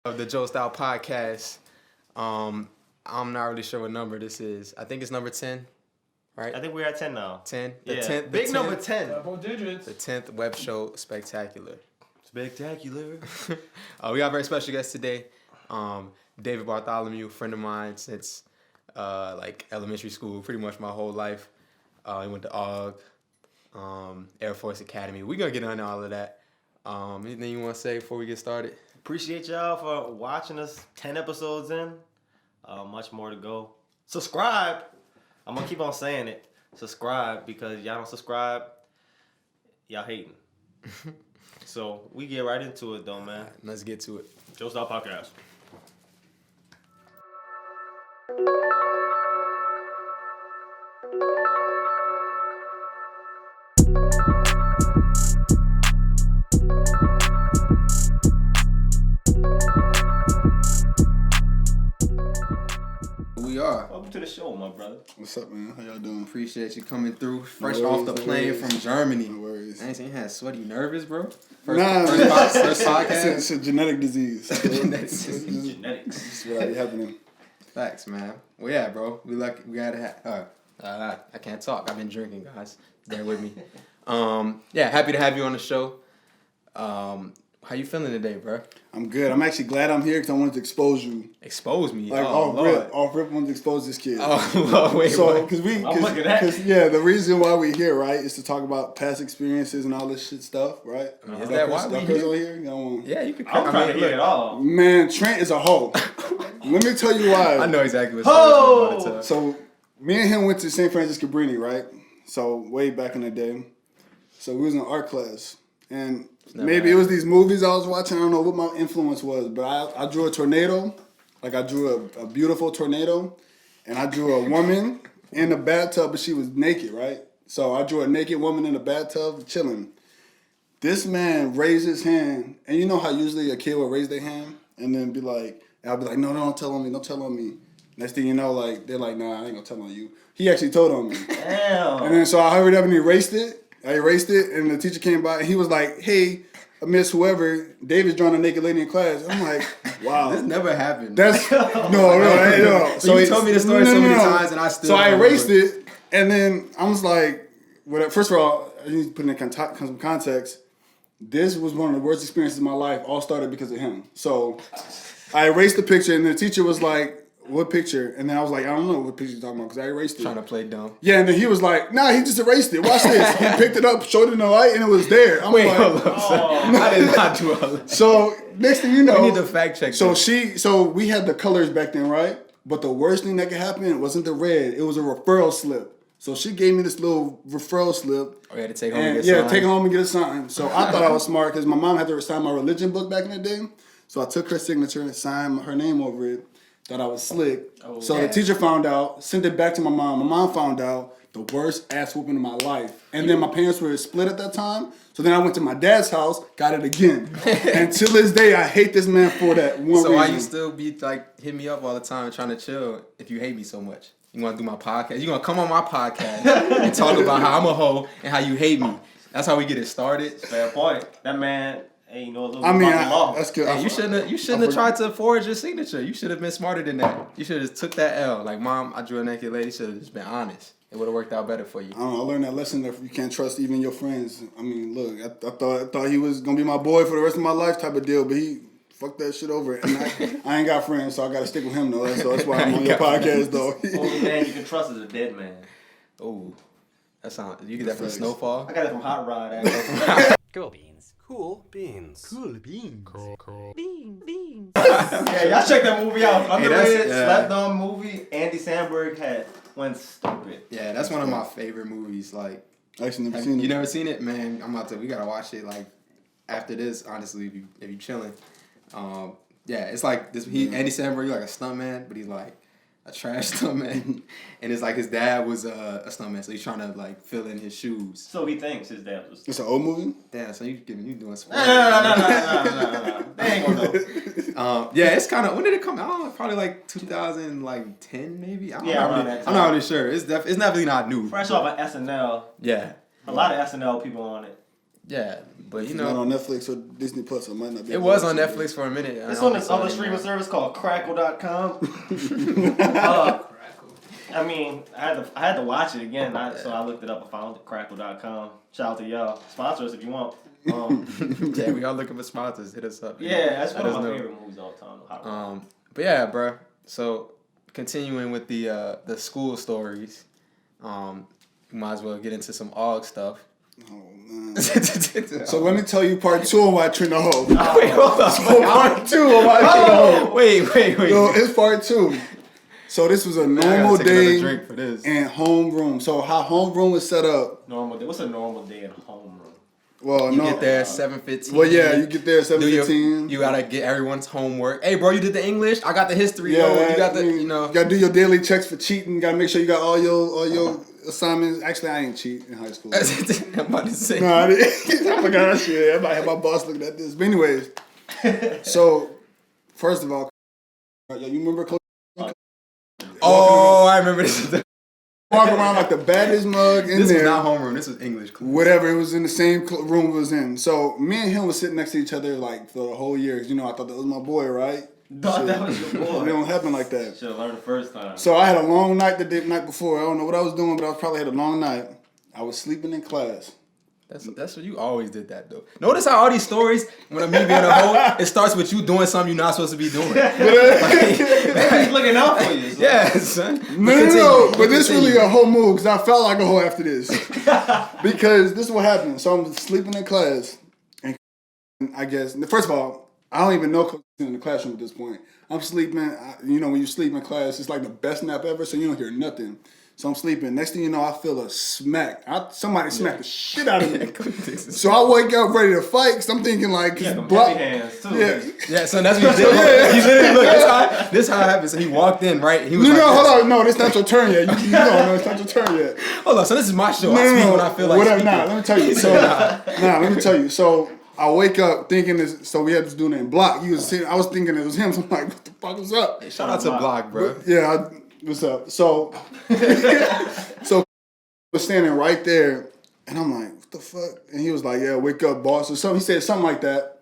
Of the Joced Out Podcast. I'm not really sure what number this is. I think it's number 10, right? I think we're at 10 now. 10? Big number 10. Double digits. The 10th web show Spectacular. Spectacular. We got a very special guest today. David Bartholomew, friend of mine since like elementary school, pretty much my whole life. He went to Aug, Air Force Academy. We're going to get into all of that. Anything you want to say before we get started? Appreciate y'all for watching us 10 episodes in. Much more to go. Subscribe. I'm going to keep on saying it. Subscribe, because y'all don't subscribe, y'all hating. So we get right into it though, man. Right, let's get to it. Joced Out Podcast. We are. Welcome to the show, my brother. What's up, man? How y'all doing? Appreciate you coming through. Fresh No off the worries, no plane worries. from Germany. No worries. I ain't seen you had sweaty nervous, bro. First Podcast. it's a genetic disease. Genetics. Genetics. This is what be happening. Facts, man. Well, yeah, bro. We gotta have. I can't talk. I've been drinking, guys. Bear with me. Yeah, happy to have you on the show. How you feeling today, bro? I'm good. I'm actually glad I'm here because I wanted to expose you. Expose me. Like off rip, wanted to expose this kid. Oh, Lord, wait. So, What? because the reason why we're here, right, is to talk about past experiences and all this shit stuff, right? I mean, is that why we here? Yeah, you can. I'm trying to hear it all. Man, Trent is a hoe. Let me tell you why. I know exactly what's going on. So, me and him went to St. Francis Cabrini, right? So, way back in the day. So, we was in art class. And maybe it was these movies I was watching. I don't know what my influence was. But I drew a tornado. Like, I drew a beautiful tornado. And I drew a woman in a bathtub, but she was naked, right? So, I drew a naked woman in a bathtub chilling. This man raised his hand. And you know how usually a kid will raise their hand? And then be like, I'll be like, no, don't tell on me. Don't tell on me. Next thing you know, like, they're like, nah, I ain't gonna tell on you. He actually told on me. Damn. And then so I hurried up and erased it. And the teacher came by and he was like, hey, Miss whoever, David's drawing a naked lady in class. I'm like, wow. This never happened. That's no. So you told me the story so many times and I still. So I erased it, and then I was like, first of all, I need to put it in some context. This was one of the worst experiences of my life. All started because of him. So I erased the picture, and the teacher was like, what picture? And then I was like, I don't know what picture you're talking about because I erased it. Trying to play dumb. Yeah, and then he was like, nah, he just erased it. Watch this. He picked it up, showed it in the light, and it was there. I'm Wait, like, hold up. I did not do all that. So next thing you know, We need to fact check this. So we had the colors back then, right? But the worst thing that could happen wasn't the red. It was a referral slip. So she gave me this little referral slip. Oh, you had to take home and get signed? Take it home and get it signed. So I thought I was smart because my mom had to sign my religion book back in the day. So I took her signature and signed her name over it. Thought I was slick. Oh, so yeah. the teacher found out, sent it back to my mom. My mom found out, the worst ass whooping of my life. And then my parents were split at that time. So then I went to my dad's house, got it again. And till this day, I hate this man for that one So reason. why you still be like hit me up all the time and trying to chill if you hate me so much? You want to do my podcast? You gonna come on my podcast and talk about how I'm a hoe and how you hate me? That's how we get it started. Fair point. That man ain't know a little I bit mean, about the law. that's good. Hey, you shouldn't have tried to forge your signature. You should have been smarter than that. You should have took that L. Like, Mom, I drew a naked lady. Should have just been honest. It would have worked out better for you. I don't know. I learned that lesson that you can't trust even your friends. I mean, look, I thought he was gonna be my boy for the rest of my life type of deal, but he fucked that shit over. And I ain't got friends, so I gotta stick with him though. So that's why I'm on your podcast though. Only man you can trust is a dead man. Oh, that sound. You get that from Snowfall? I got it from Hot Rod. Actually. Cool beans. Cool beans. Cool beans. Cool beans. Yeah, y'all check that movie out. Underrated, yeah. slept on movie. Andy Samberg went stupid. Yeah, that's one of my favorite movies. Like, Actually, never seen it. you never seen it, man? We gotta watch it. Like after this, honestly, if you chilling. Yeah, it's like this. Andy Samberg, he's like a stuntman, but he's like a trash stuntman, and it's like his dad was a stuntman, so he's trying to like fill in his shoes. So he thinks his dad was. It's an old movie? Damn, so you doing sports? No. They ain't gonna know. Yeah, it's kind of, when did it come out? Probably like 2010 maybe. I'm that I'm not really sure. It's definitely not new. Fresh off of SNL. Yeah. A lot of SNL people on it. Yeah, but you It's not know, on Netflix or Disney Plus. So it might not be. it was on Netflix for a minute. It's on this other streaming service called Crackle.com. I mean, I had to watch it again, so I looked it up and found it. Crackle.com. Shout out to y'all. Sponsor us if you want. Yeah, we all looking for sponsors. Hit us up. Yeah, that's one of my favorite movies all the time. But yeah, bro. So continuing with the school stories, we might as well get into some Aug stuff. Oh man. So let me tell you part 2 of why Trent the Hoe. Wait, hold on. So part 2 of why Trent the Hoe. Wait. No, it's part 2. So this was a normal day drink for this. in homeroom. So how homeroom was set up. Normal day. What's a normal day in homeroom? Well, you get there at 7:15. Well, yeah, you get there at 7:15. You gotta get everyone's homework. Hey, bro, you did the English. I got the history. Yeah, yo. You got the, you gotta do your daily checks for cheating. You gotta make sure you got all your assignments. Actually, I ain't cheat in high school. I'm about to say. No, I didn't. I forgot that shit. I might have my boss looking at this. But anyways, so first of all, you remember? Oh, I remember this. Walk around like the baddest mug in this there. This was not homeroom. This was English class. Whatever. It was in the same room it was in. So me and him was sitting next to each other like for the whole year. 'Cause, I thought that was my boy, right? Thought that was your boy. It don't happen like that. Should have learned the first time. So I had a long night the night before. I don't know what I was doing, but I probably had a long night. I was sleeping in class. That's what you always did that though. Notice how all these stories, when I'm me being a hoe, it starts with you doing something you're not supposed to be doing. He's looking out for you. So. Yeah, son. No. But this really a whole move because I felt like a hoe after this. Because this is what happened. So I'm sleeping in class, and I guess first of all, I don't even know coach in the classroom at this point. I'm sleeping. When you sleep in class, it's like the best nap ever, so you don't hear nothing. So I'm sleeping. Next thing you know, I feel a smack. Somebody smacked the shit out of me. So I wake up ready to fight because I'm thinking like, heavy hands too. Yeah, so that's what he did. Yeah. He literally, look, this how it happened. So he walked in, right? He was hold on. No, this not your turn yet. No, it's not your turn yet. Hold on, so this is my show. I speak when I feel like whatever. speaking. Let me tell you. So, let me tell you. So I wake up thinking this. So we had this dude named Block. I was thinking it was him. So I'm like, what the fuck was up? Hey, shout out to Block, bro. What's up? So was standing right there, and I'm like, what the fuck? And he was like, yeah, wake up, boss, or something. He said something like that.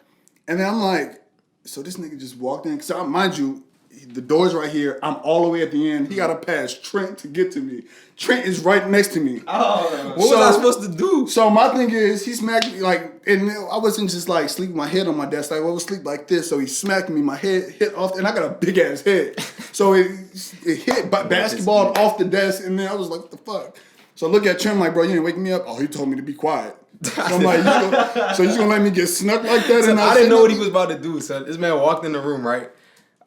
And then I'm like, so this nigga just walked in. So mind you, the door's right here. I'm all the way at the end. He got to pass Trent to get to me. Trent is right next to me. Oh, what was I supposed to do? So my thing is, he smacked me and I wasn't just like sleeping my head on my desk. Like I was sleep like this. So he smacked me. My head hit off, and I got a big ass head. So it hit basketball off the desk, and then I was like, what the fuck? So I look at Trent like, bro, you didn't wake me up. Oh, he told me to be quiet. So I'm like, so you gonna let me get snuck like that? And I didn't know what he was about to do. So this man walked in the room, right?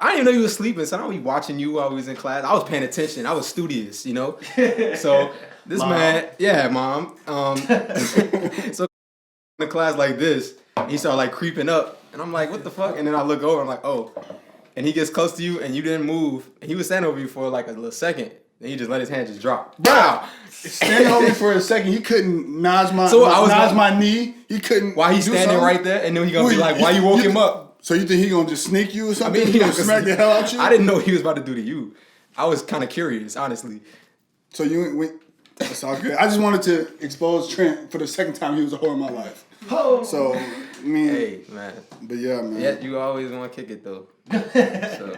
I didn't even know you was sleeping, so I don't be watching you while we was in class. I was paying attention. I was studious, So this man, mom. So in the class like this, he started like creeping up, and I'm like, what the fuck? And then I look over, I'm like, oh. And he gets close to you, and you didn't move. And he was standing over you for like a little second. Then he just let his hand just drop. Wow. Standing over me for a second, he couldn't nudge my knee. He couldn't. Why he's standing right there, and then he gonna be like, why you woke him up? So you think he gonna just sneak you or something? He gonna smack the hell out you? I didn't know what he was about to do to you. I was kind of curious, honestly. So that's all good. I just wanted to expose Trent for the second time he was a whore in my life. Oh. So, hey, man. But yeah, man. Yeah, you always want to kick it, though. So.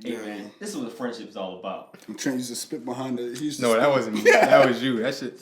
Hey, man, this is what friendship's all about. And Trent used to spit behind it. No, that wasn't me. That was you. That shit.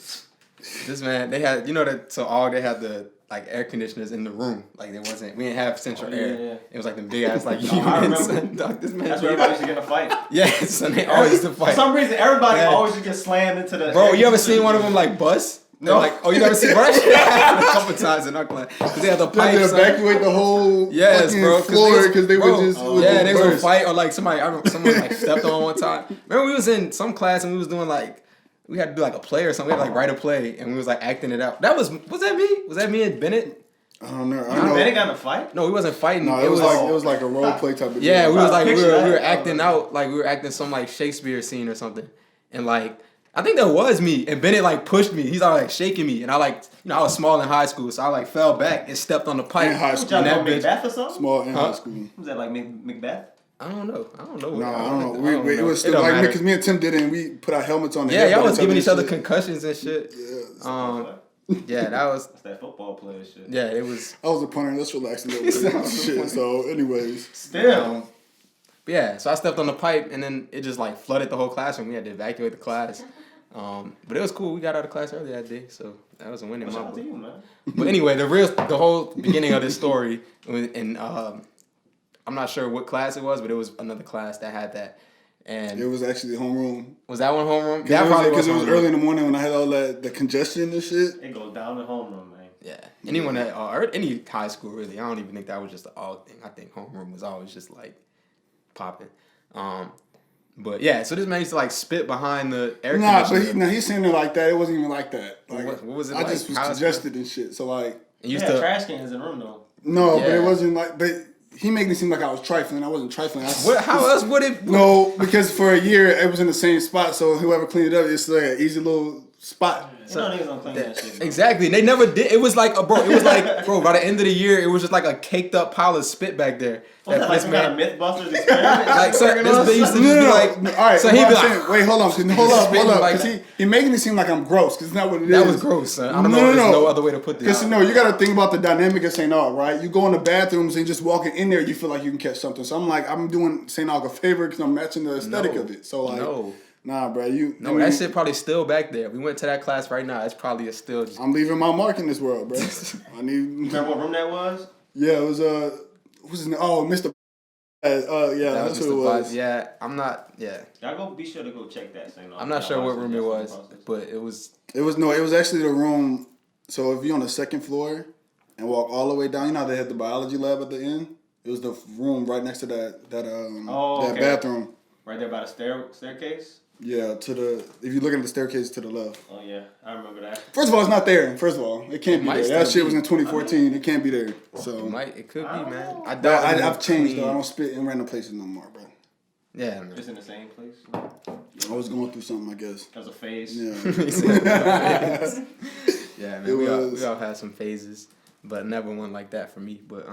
This man, they had, they had the, like, air conditioners in the room. Like, we didn't have central air. Yeah. It was like the big ass, like, units. This man, that's where everybody used to get in a fight. Yeah, so they always used to fight. For some reason, everybody always just get slammed into the... Bro, you ever seen one of them, like, bust? No. Like, oh, you never seen bro? That shit happened a couple times in our class. Because they had the pipes. They evacuate the whole floor because they would just... they was a fight or like someone like stepped on one time. Remember we was in some class and we was doing like, we had to do like a play or something. We had to like write a play and we was like acting it out. Was that me? Was that me and Bennett? I don't know. Bennett got in a fight? No, we wasn't fighting. No, it was like a role play type of thing. Yeah, we was like, we were acting out, like we were acting some like Shakespeare scene or something. And like, I think that was me, and Bennett like pushed me. He's all like shaking me, and I like, I was small in high school, so I like fell back and stepped on the pipe. In high school, and that Macbeth or something? Small in high school. Was that like Macbeth? I don't know. No, I don't know. It was still because me and Tim did it, and we put our helmets on. Yeah, y'all was giving each other concussions and shit. Yeah. Yeah, that was. That's that football player shit. Yeah, it was. I was a punter. Let's relax a little bit. Shit. So, anyways. Still. But yeah, so I stepped on the pipe and then it just like flooded the whole classroom. We had to evacuate the class. But it was cool. We got out of class early that day, so that was a win in my Shout out book. to you, man. But anyway, the whole beginning of this story, and I'm not sure what class it was, but it was another class that had that. And It was actually homeroom. was that one homeroom? Because it was early in the morning when I had all the congestion and shit. It goes down the homeroom, man. Yeah. Anyone that or any high school really, I don't even think that was just the all thing. I think homeroom was always just like popping. But yeah, so this man used to like spit behind the air conditioner. He's saying it like that. It wasn't even like that. Like, What was it I like? just was How congested and shit. So like, And used Yeah, to trash cans in the room though. no, but Yeah. it wasn't like. But he made it seem like I was trifling. I wasn't trifling. how else would it? No, because for a year it was in the same spot. So whoever cleaned it up, it's like an easy little spot. You know niggas don't clean that shit. Bro. Exactly. They never did. It was like, bro, by the end of the year, it was just like a caked up pile of spit back there. Was that like this some man, kind of Mythbusters experiment? like, so this bitch used to just be No. like, All right. so So he'd be I'm like, saying, wait, hold on, spitting hold up, like because that. he making it seem like I'm gross, because it's not what it is. That was gross, son. I don't know. There's no other way to put this. Because you got to think about the dynamic of St. Aug, right? You go in the bathrooms and just walking in there, you feel like you can catch something. So I'm doing St. Aug a favor because I'm matching the aesthetic of it. So like, nah, bro, that shit probably still back there. We went to that class right now. It's probably still. Just, I'm leaving my mark in this world, bro. Remember what room that was? Yeah, it was what's his name? Oh, Mr. Yeah, that that's was what it Mr. was. Vibes. Yeah, I'm not. Yeah, Y'all go be sure to go check that thing. I'm not sure what room it was, but it was. It was actually the room. So if you're on the second floor and walk all the way down, you know how they had the biology lab at the end. It was the room right next to that bathroom. Right there by the staircase. Yeah, if you look at the staircase to the left. Oh yeah, I remember that. First of all, it's not there. First of all, it can't be might there. That still shit was in 2014. It can't be there. So It could be, man. I've changed though. I don't spit in random places no more, bro. Yeah, man. Just in the same place. I was going through something, I guess. That was a phase. Yeah. Yeah, man. We all had some phases, but never one like that for me. But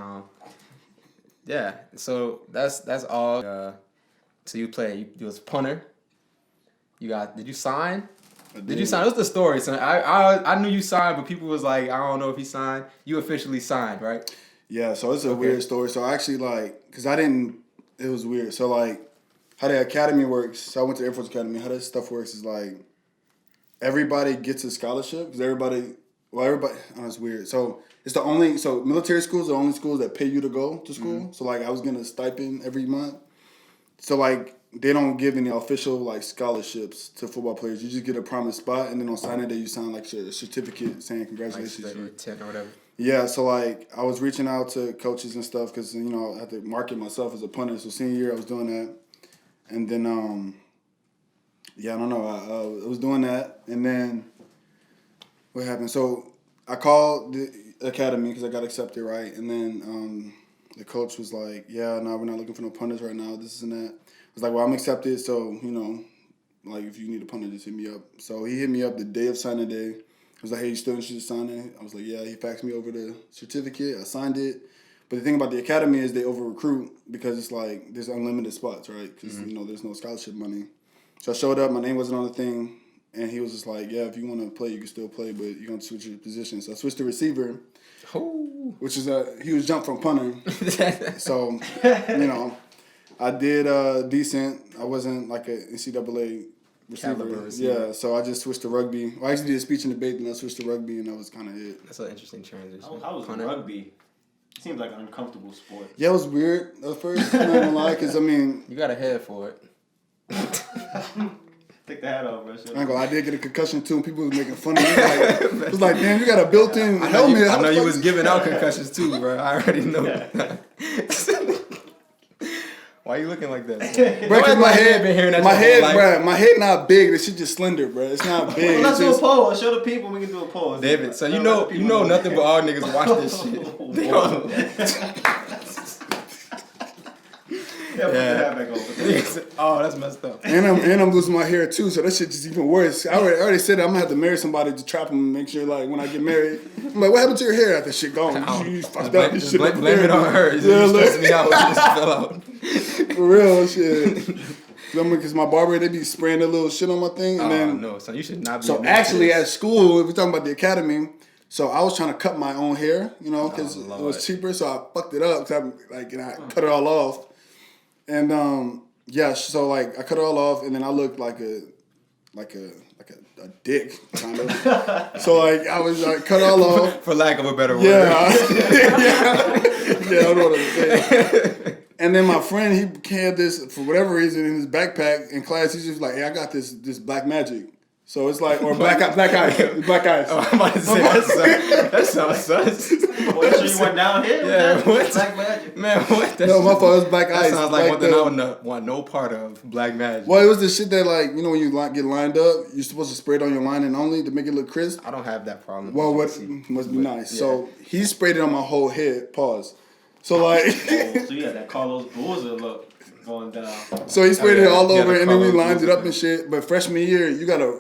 yeah. So that's all. So you play. You was punter. Did you sign? Did you sign? What's the story? So I knew you signed, but people was like, I don't know if he signed. You officially signed, right? Yeah. So it's a weird story. So I actually because it was weird. So like how the academy works. So I went to Air Force Academy. How this stuff works is like everybody gets a scholarship because everybody. Oh, it's weird. So military schools are the only schools that pay you to go to school. Mm-hmm. So like I was getting a stipend every month. So like they don't give any official like scholarships to football players. You just get a promised spot, and then on signing day you sign like a certificate saying congratulations. Like 10 or whatever. Yeah, so like I was reaching out to coaches and stuff because I had to market myself as a punter. So senior year I was doing that, and then I don't know. I was doing that, and then what happened? So I called the academy because I got accepted, right? And then the coach was like, "Yeah, no, we're not looking for no punters right now. This and that." I was like, "Well, I'm accepted, so like if you need a punter, just hit me up." So he hit me up the day of signing day. I was like, "Hey, you still interested in signing?" I was like, "Yeah." He faxed me over the certificate. I signed it. But the thing about the academy is they over recruit because it's like there's unlimited spots, right? Because there's no scholarship money. So I showed up. My name wasn't on the thing. And he was just like, yeah, if you want to play, you can still play, but you're going to switch your position. So I switched to receiver, which is a huge jump from punter. So, I did decent. I wasn't like a NCAA receiver. Yeah, so I just switched to rugby. Well, I actually did a speech and debate, then I switched to rugby, and that was kind of it. That's an interesting transition. How was rugby? It seems like an uncomfortable sport. Yeah, it was weird at first. I'm not going to lie, because, You got a head for it. Take the hat off, bro. I did get a concussion too, and people was making fun of me. It was like, damn, you got a built-in helmet. I know you was giving out concussions too, bro. I already know. Why are you looking like that? Bro, because my head not big. This shit just slender, bro. It's not big. Well, let's do a poll. Show the people we can do a poll. David, so you know nothing but all niggas watch this shit. They don't. Yeah. Oh, that's messed up. And I'm losing my hair too, so that shit just even worse. I already said that I'm gonna have to marry somebody to trap him and make sure like when I get married, I'm like, what happened to your hair after shit gone? You fucked up. This shit blame it on her. It's stressing me out. It just fell out. For real shit. Because my barber, they be spraying a little shit on my thing. And then, no, so you should not be. So actually at school, if we're talking about the academy, So I was trying to cut my own hair, you know, because it Lord. was cheaper. So I fucked it up because I cut it all off. And so like I cut it all off, and then I looked like a dick kind of. So like I was like cut it all off For lack of a better word. yeah, I know what I'm saying. And then my friend, he had this for whatever reason in his backpack in class. He's just like, "Hey, I got this black magic." So it's like, or black ice. Oh, I'm about to say that sounds sus. Well, so you went down here? Yeah, what? Black magic. Man, what? No, my fault. It was black That ice. sounds like Like one thing I would want no part of. Black magic. Well, it was the shit that like when you get lined up, you're supposed to spray it on your lining only to make it look crisp. I don't have that problem. Well, what must be nice. Yeah. So he sprayed it on my whole head. Pause. So like. So you got that Carlos Boozer look going down. So he sprayed it all You over, gotta and then we color lined it blue. up and shit. But freshman year, you gotta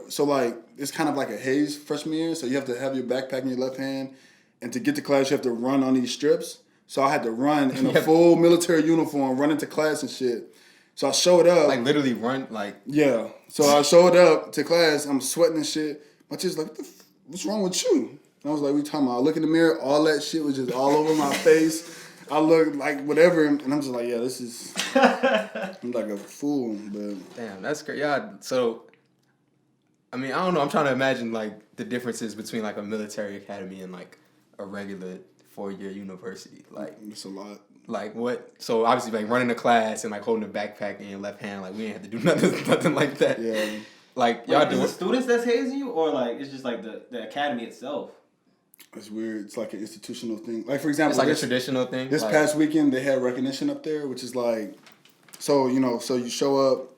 it's kind of like a haze freshman year. So you have to have your backpack in your left hand, and to get to class, you have to run on these strips. So I had to run in a full military uniform, run into class and shit. So I showed up. Like literally run like. Yeah. So I showed up to class. I'm sweating and shit. My teacher's like, "What's wrong with you?" And I was like, "What you talking about?" I look in the mirror. All that shit was just all over my face. I look like whatever, and I'm just like, "Yeah, this is." I'm like a fool, but Damn, that's great. Yeah. So, I mean, I don't know. I'm trying to imagine like the differences between like a military academy and like a regular 4-year university. Like, it's a lot. like what? So obviously, like running a class and like holding a backpack in your left hand, like we didn't have to do nothing like that. Yeah. Like Wait, y'all is do it it. students that's hazing you, or like it's just like the academy itself? It's weird. It's like an institutional thing. Like, for example, It's like a traditional thing. this like, past weekend, they had recognition up there, which is like, so you show up.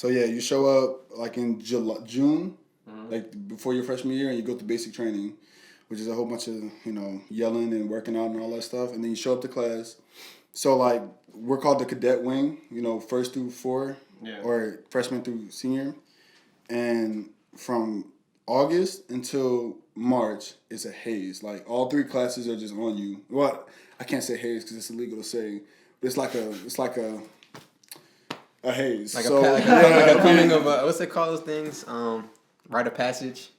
You show up like in June, like before your freshman year, and you go through basic training, which is a whole bunch of yelling and working out and all that stuff, and then you show up to class. So like we're called the cadet wing, first through 4, or freshman through senior, and from August until March is a haze. Like all 3 classes are just on you. Well, I can't say haze because it's illegal to say, but it's like a haze. like so, like a coming of what's it called? Those things? Rite of passage.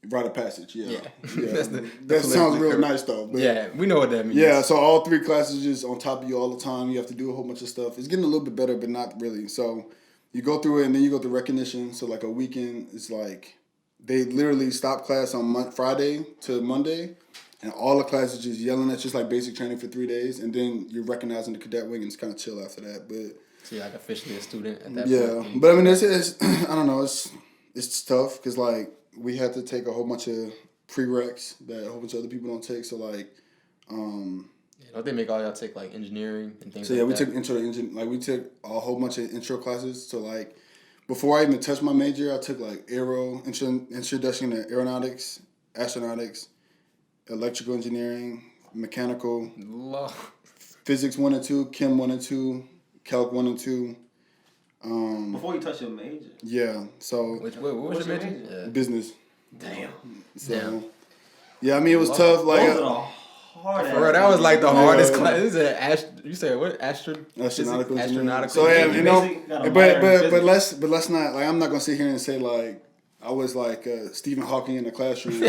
Rite of passage. Yeah. Yeah. Yeah. That's that sounds real correct. nice though. But Yeah, we know what that means. yeah. So all 3 classes just on top of you all the time. You have to do a whole bunch of stuff. It's getting a little bit better, but not really. So you go through it, and then you go through recognition. So like a weekend is like. They literally stop class on Friday to Monday, and all the classes just yelling at you. It's like basic training for 3 days, and then you're recognizing the cadet wing, and it's kind of chill after that. But So you're like officially a student at that point. yeah, but I mean, it's I don't know, it's tough because like we had to take a whole bunch of prereqs that a whole bunch of other people don't take. So like, Yeah, don't they make all y'all take like engineering and things so like yeah, we that? took intro to engine. Like we took a whole bunch of intro classes. So like. Before I even touched my major, I took like introduction to aeronautics, astronautics, electrical engineering, mechanical, Lord. physics 1 and 2, chem 1 and 2, calc 1 and 2. Before you touch your major. Yeah, so What was your major? Yeah. business. Damn. So, Damn. yeah, I mean it was tough. Like Those are the hard. For real, that was like the Yeah. hardest class. This is you said what? astronautical engineering. Astronautical. So yeah, You you know, basically got a minor in but physics. let's not like I'm not gonna sit here and say like I was like Stephen Hawking in the classroom.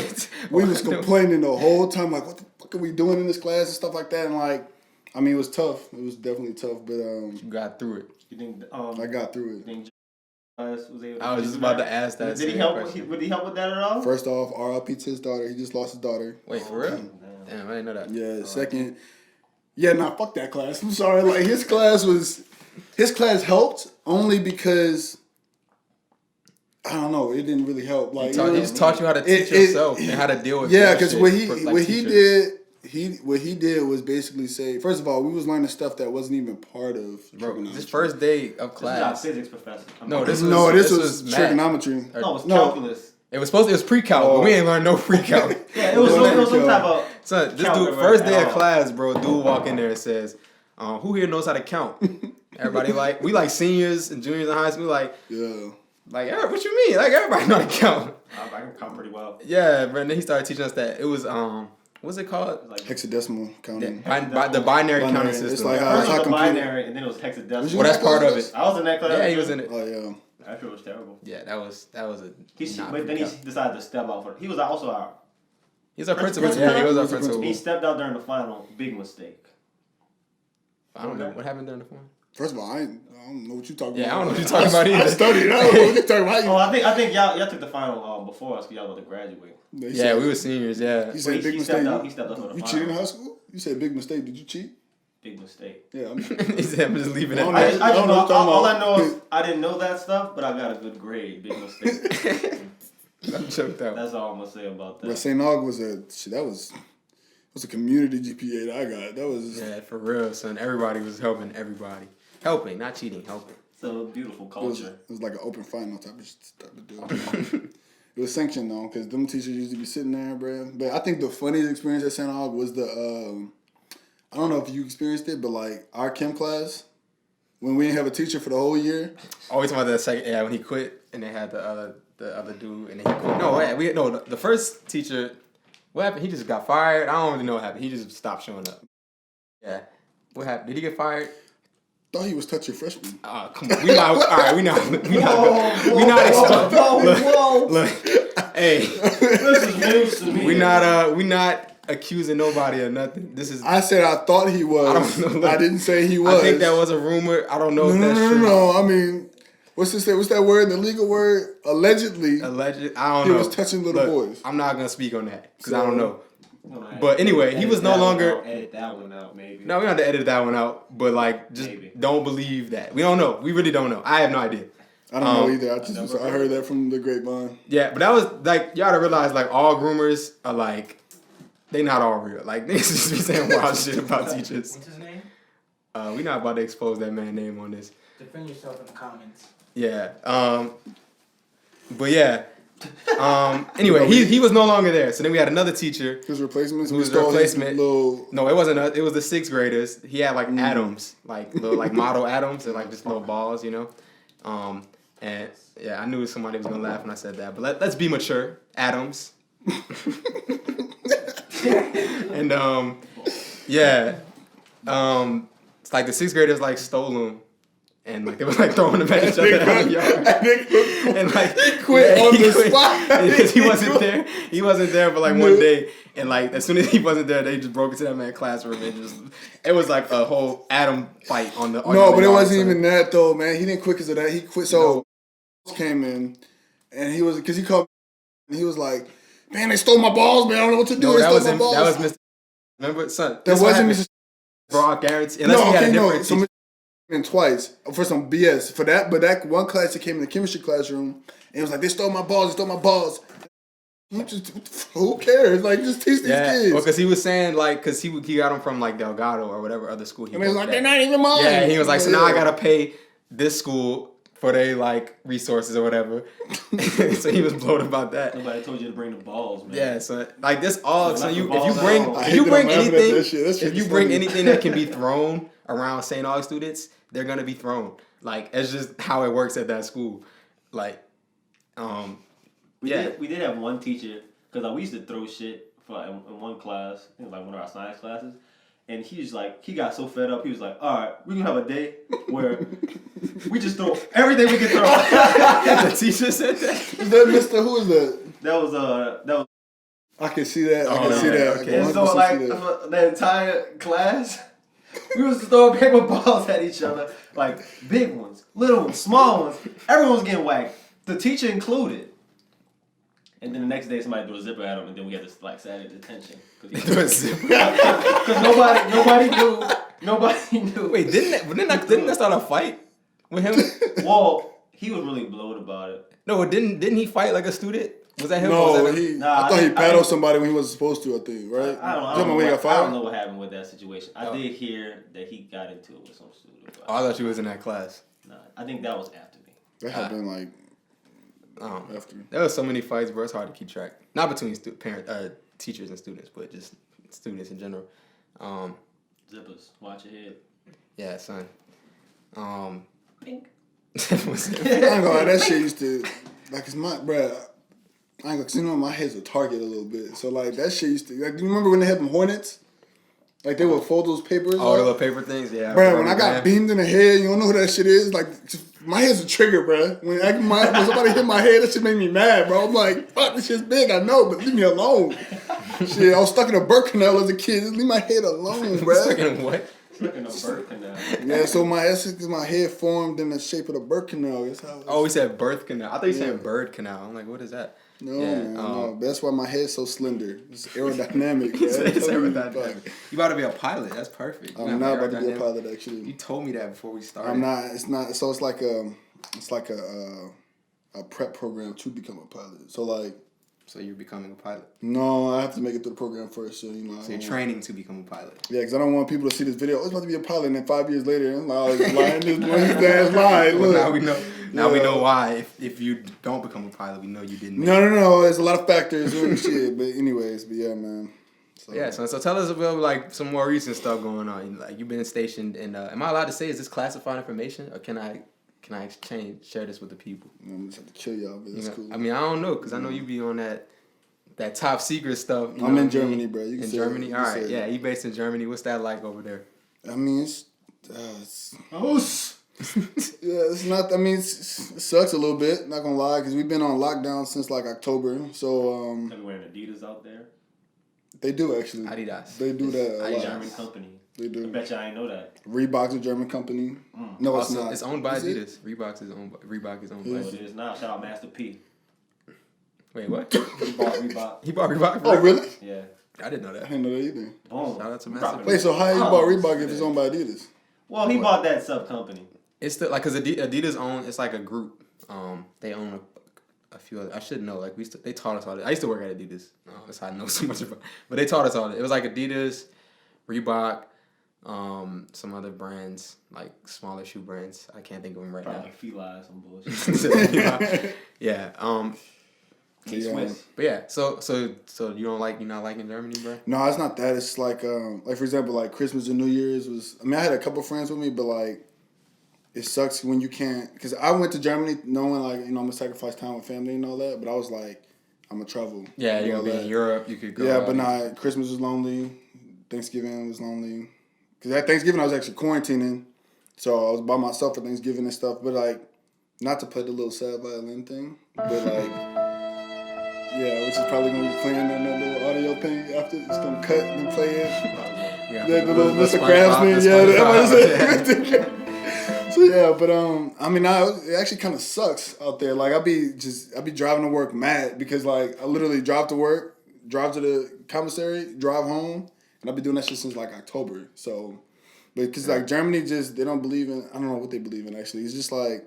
We was complaining the whole time like what the fuck are we doing in this class and stuff like that, and like I mean it was tough. It was definitely tough, but You got through it. You think I got through it. think was able I was just about to ask that. Did he same help? question. Would he help with that at all? First off, RIP to his daughter. He just lost his daughter. Wait, for real? Damn, I didn't know that. Yeah. Second, fuck that class. I'm sorry. Like his class helped only because I don't know. It didn't really help. Like He just taught you how to teach yourself and how to deal with. Yeah, because bullshit what like he teachers. did. What he did was basically say, first of all, we was learning stuff that wasn't even part of Bro, trigonometry. this first day of This is our class. physics professor. No, this was math. trigonometry. No, it was No. calculus. It was pre-calc, but we ain't learned no pre-calc. Yeah, it was some type of. So this Count dude, it first right day now. of class, bro, dude walk in there and says, "Who here knows how to count?" Everybody we like seniors and juniors in high school, Yeah. what you mean? Like everybody know how to count. I can count pretty well. Yeah, but then he started teaching us that it was what's it called? Like Hexadecimal counting. The binary counting Binary. system. It's like first how it was a computer- binary, and then it was hexadecimal. you Well, that's in part that of class? it. I was in that class. Yeah, he was in it. Oh yeah. That shit was terrible. Yeah, that was a. But then he decided to step out for. He was also our He's our principal. Yeah, he was our principal. He stepped out during the final. Big mistake. I don't know what happened during the final. First of all, I don't know what you're talking about. Yeah, I don't know what you're talking about either. I studied. I don't know what you're talking about. Oh, I think y'all took the final before us because y'all about to graduate. Yeah, we were seniors. Yeah. You said big mistake. He stepped up for the You final. cheated in high school? You said big mistake. Did you cheat? Big mistake. Yeah, I'm He said, I'm just leaving it. I I don't know. all I know is I didn't know that stuff, but I got a good grade. Big mistake. I'm choked out. That's all I'm gonna say about that. But St. Aug was a community GPA that I got. That was Yeah, for real, son. Everybody was helping everybody. Helping, not cheating, helping. So beautiful it culture. was like an open final type of deal. It was sanctioned though, because them teachers used to be sitting there, bro. But I think the funniest experience at St. Aug was the I don't know if you experienced it, but like our chem class, when we didn't have a teacher for the whole year. Always talking about that second, when he quit and they had the other dude and then he quit. The first teacher, what happened? He just got fired. I don't really know what happened. He just stopped showing up. Yeah. What happened? Did he get fired? Thought he was touching freshmen. Oh, come on. We not Look, hey. This is news to me. We not accusing nobody of nothing. This is. I said I thought he was. I don't know. Look, I didn't say he was. I think that was a rumor. I don't know if that's true. No. I mean, what's that word? The legal word? Allegedly. Alleged. I don't he know. was touching little boys. I'm not gonna speak on that because I don't know. Well, But anyway, he was no longer. Edit that one out, maybe. No, we don't have to edit that one out. But like, just don't believe that. We don't know. We really don't know. I have no idea. I don't know either. I heard that from the grapevine. Yeah, but that was like y'all gotta realize like all groomers are like they not all real. Like niggas just be saying wild shit about teachers. What's his name? We not about to expose that man's name on this. Defend yourself in the comments. Yeah. But yeah. Anyway, he was no longer there. So then we had another teacher. His replacement. Who was the replacement? No, it wasn't. It was the sixth graders. He had like atoms, like little like model atoms, and like just little balls, you know. And yeah, I knew somebody was gonna laugh when I said that. But let's be mature. Atoms. And yeah. It's like the sixth graders like stole them. And like they were like throwing them at each other out of the yard. And like he quit on the spot because he wasn't there. He wasn't there for like one day. And like as soon as he wasn't there, they just broke into that man's classroom and just it was like a whole atom fight on the. No, but it wasn't even that though, man. He didn't quit because of that. He quit so came in and he was because he called and he was like, "Man, they stole my balls, man. I don't know what to do." No, that was Mr. Remember, son. That wasn't Mr. Bro, I guarantee. Unless we had a different teacher. And twice for some BS for that, but that one class that came in the chemistry classroom and it was like they stole my balls. Who cares? Like just teach these kids. Well, because he was saying like because he got them from like Delgado or whatever other school he. And he was like they're not even mine. Yeah, he was like so now I gotta pay this school for their like resources or whatever. So he was blown about that. Nobody told you to bring the balls, man. Yeah, so like this all So if you bring anything that can be thrown around St. Aug students, they're gonna be thrown. Like it's just how it works at that school. Like, we did have one teacher because we used to throw shit in one class. I think it was like one of our science classes, and he got so fed up. He was like, "All right, we can have a day where we just throw everything we can throw." The teacher said that. Is that Mr. Who is that? That was. I can see that. I can no, see that. okay. And so like the entire class. We was throwing paper balls at each other, like big ones, little ones, small ones. Everyone was getting whacked, the teacher included. And then the next day, somebody threw a zipper at him, and then we had to like sat at detention because nobody knew. Wait, didn't that start a fight with him? Well, he was really blowed about it. No, didn't he fight like a student? Was that him? No, or was that him? I thought he paddled somebody when he wasn't supposed to. I think, right? I don't know what happened with that situation. I did hear that he got into it with some student. Oh, I thought you was in that class. Nah, I think that was after me. That had been like after. There was so many fights, bro. It's hard to keep track. Not between teachers and students, but just students in general. Zippers, watch your head. Yeah, son. Pink. I ain't gonna lie, that shit used to like it's my bruh. I ain't gonna, cause you know my head's a target a little bit, so like that shit used to. Like, do you remember when they had them Hornets? Like they would fold those papers. Oh, the up. little paper things, yeah. Bro, when I got beamed in the head, you don't know who that shit is. Like, my head's a trigger, bro. When somebody hit my head, that shit made me mad, bro. I'm like, fuck, this shit's big, I know, but leave me alone. Shit, I was stuck in a birth canal as a kid. Just leave my head alone, bro. Stuck in what? Stuck in a birth canal. Yeah, so my head formed in the shape of the birth canal. That's how. Oh, he said birth canal. I thought you said bird canal. I'm like, what is that? No, Yeah, man, no. That's why my head's so slender. It's aerodynamic. It's man. aerodynamic. You about to be a pilot. That's perfect. I'm not about to be a pilot, actually. You told me that before we started. I'm not. It's not. So it's like a prep program to become a pilot. So like. So you're becoming a pilot. No, I have to make it through the program first. So So you're training to become a pilot. Yeah, because I don't want people to see this video. Oh, it's about to be a pilot, and then 5 years later, I'm like, I was lying. This ass lying. Well, Look. now we know. Now we know why. If you don't become a pilot, we know you didn't. No. There's a lot of factors and shit. But anyways, yeah, man. So. Yeah, so tell us about like some more recent stuff going on. Like you've been stationed in. Am I allowed to say is this classified information, or can I share this with the people? I'm just have to chill y'all, but it's cool. I mean, I don't know because I know you be on that top secret stuff. You I'm know in what I mean? Germany, bro. You can in say Germany, it. all right. Yeah, you based in Germany. What's that like over there? I mean, it's it's not. I mean, it sucks a little bit. Not gonna lie, because we've been on lockdown since like October. So They're wearing Adidas out there. they do actually. Adidas. They do that a lot. German company. They do. I bet you I ain't know that. Reebok's a German company. No, it's Also, not. it's owned by Is it? Adidas. Reebok is owned by Well, it is now. Shout out Master P. Wait, what? He bought Reebok. He bought Reebok? Oh, really? Yeah. I didn't know I that. didn't know that either. Boom. Shout out to He Master dropping P. Wait, so how you Oh, bought Reebok if yeah. it's owned by Adidas? Well, he bought that sub company. It's the, like, cause Adidas own, it's like a group. They own a few other, I should know, like they taught us all that. I used to work at Adidas. That's how I know so much about, but they taught us all that. It was like Adidas, Reebok, some other brands, like smaller shoe brands. I can't think of them right Probably now. like Fila, some bullshit. Yeah. Swiss. But yeah, so you're not liking Germany, bro? No, it's not that. It's like for example, like Christmas and New Year's was. I mean, I had a couple friends with me, but like, it sucks when you can't. Because I went to Germany knowing like I'm gonna sacrifice time with family and all that, but I was like, I'm gonna travel. Yeah, you're all gonna be that. in Europe. You could go. Yeah, out. but nah, Christmas was lonely. Thanksgiving was lonely. Because at Thanksgiving I was actually quarantining, so I was by myself for Thanksgiving and stuff. But like, not to play the little sad violin thing, but like. Yeah, which is probably gonna be playing on that little audio thing after. It's gonna cut and play it. Yeah, The little Mr. SpongeBob, Krabs the thing. Yeah, so yeah, but I mean, it actually kind of sucks out there. Like I be driving to work mad because like I literally drive to work, drive to the commissary, drive home, and I've been doing that shit since like October. So, but because like Germany they don't believe in. I don't know what they believe in actually. It's just like.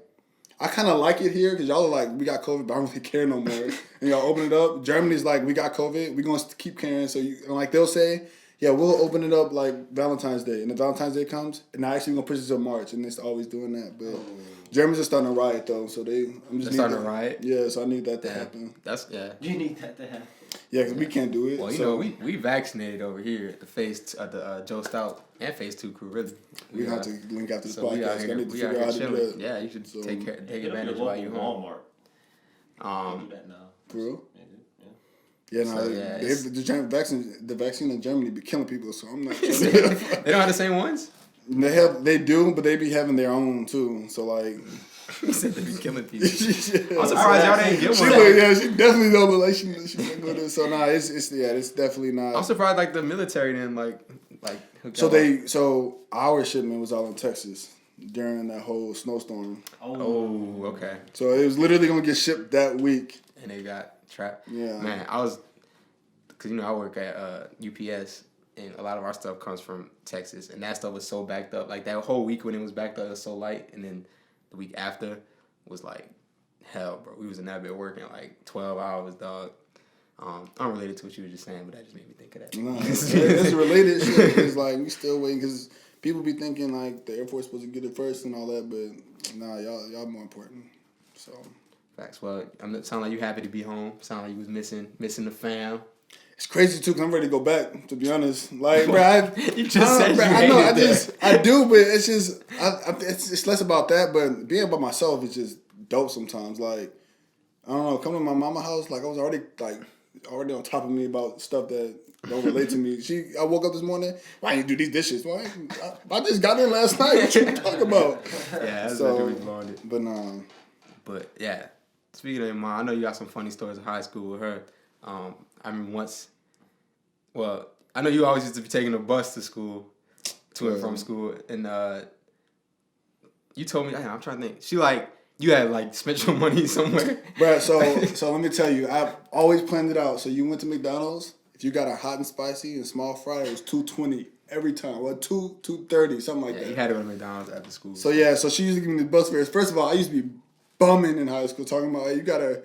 I kind of like it here because y'all are like, we got COVID, but I don't really care no more. And y'all open it up. Germany's like, we got COVID, we're going to keep caring. So, and like they'll say, yeah, we'll open it up like Valentine's Day. And then Valentine's Day comes, and now actually we're going to push it to March. And it's always doing that. But Germans are starting to riot, though. So they're starting to riot? Yeah, so I need that to happen. You need that to happen. Yeah, because we can't do it. Well, you know, we vaccinated over here at the Joced Out and Phase 2 crew, really. We have to link after this So we out podcast. here, I need to we out figure here out how to do chilling. that. Yeah, you should take Hit up advantage your while you're home. Walmart. Do that now. For real? Yeah. Yeah, no, So, yeah, the vaccine in Germany be killing people, so I'm not sure. They don't have the same ones? They do, but they be having their own too. So like, He said they be killing people. yeah. I'm surprised y'all didn't get She one. she definitely don't look like she fucking with it. So nah, it's definitely not. I'm surprised like the military didn't like hook So so our shipment was out in Texas during that whole snowstorm. Oh, okay. So it was literally gonna get shipped that week. And they got trapped. Yeah. Man, because I work at UPS, and a lot of our stuff comes from Texas, and that stuff was so backed up. Like that whole week when it was backed up, it was so light, and then the week after was like hell, bro. We was in that bit working like 12 hours, dog. Unrelated to what you were just saying, but that just made me think of that. No, it's related shit. It's like we still waiting because people be thinking like the Air Force supposed to get it first and all that, but nah, y'all more important. So Facts. Well, sound like you happy to be home. Sound like you was missing the fam. it's crazy too because I'm ready to go back. To be honest, like bro, You just said you I know. hated I do, but it's just it's less about that. But being by myself is just dope sometimes. Like I don't know, coming to my mama's house, like I was already like already on top of me about stuff that don't relate to me. I woke up this morning. Why didn't you do these dishes? Why? I just got in last night. What you talking about? Yeah, that's So, what we bonded. But nah. But yeah, speaking of your mom, I know you got some funny stories in high school with her. I remember once. Well, I know you always used to be taking a bus to school, to and from school, and you told me. I'm trying to think. You had like spent your money somewhere. Bruh, so let me tell you, I've always planned it out. So you went to McDonald's. If you got a hot and spicy and small fry, it was $2.20 every time. Well, $2.30, something like that. You had to go to McDonald's after school. So yeah, so she used to give me the bus fares. First of all, I used to be bumming in high school, talking about, hey, you got a